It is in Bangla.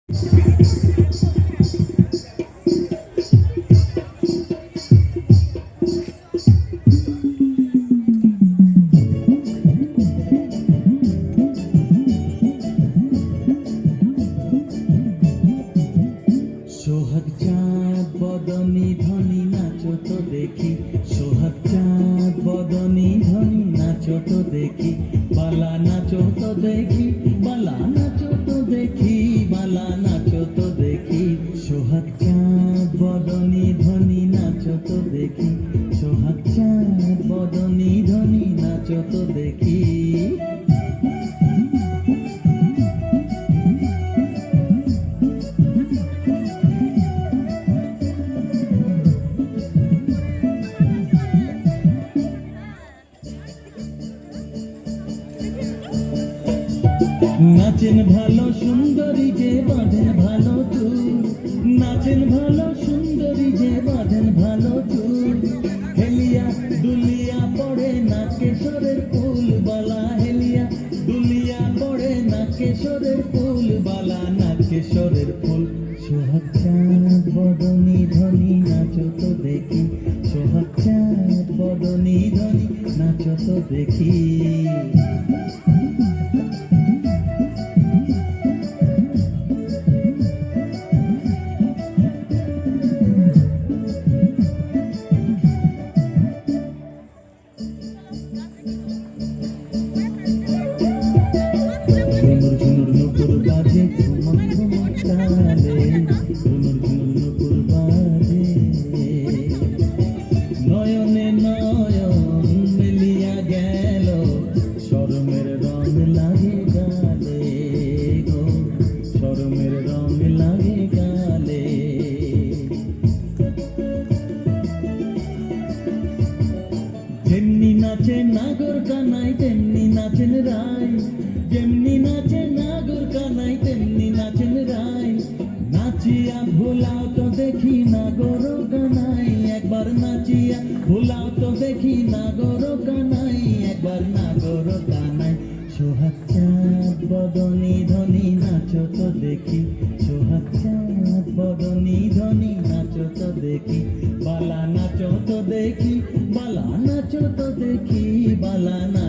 সোহাগ চাঁদ বদনী ধনী নাচো তো দেখি, সোহাগ চাঁদ বদনী ধনী নাচো তো দেখি, বালা নাচো তো দেখি, বালা নাচো তো দেখি, বালা নাচো তো দেখি। সোহাগ চাঁদ বদনী ধনী নাচো তো দেখি, সোহাগ চাঁদ বদনী ধনী নাচো তো দেখি। নাচেন ভালো সুন্দরী যে বাঁধেন ভালো চুল, নাচেন ভালো সুন্দরী যে বাঁধেন ভালো চুল, হেলিয়া দুলিয়া পড়ে না কেশরের ফুল বালা, হেলিয়া দুলিয়া পড়ে না কেশরের ফুল বালা, না কেশরের ফুল। সোহাগ চাঁদ বদনী ধনী নাচো তো দেখি, সোহাগ চাঁদ বদনী ধনী নাচো তো দেখি। ঝুনুর ঝুনুর নুপুর বাজে ঝুমক ঝুমক তালে, ঝুনুর ঝুনুর নুপুর বাজে, নয়নে নয়ন মিলিয়া গেল, শরমের রং লাগে গালে গো, শরমের রং লাগে গালে। যেমনি নাচে নাগর কানাই তেমনি নাচেন রায়, যেমনি নাচে নাগর কানাই তেমনি নাচেন রায়, নাচিয়া ভোলাও তো দেখি নাগর কানাই, একবার নাচিয়া ভোলাও তো দেখি নাগর কানাই, একবার নাগর কানাই। সোহাগ চাঁদ বদনী ধনী নাচো তো দেখি, সোহাগ চাঁদ বদনী ধনী নাচো তো দেখি, বালা নাচো তো দেখি, বালা নাচো তো দেখি, বালা না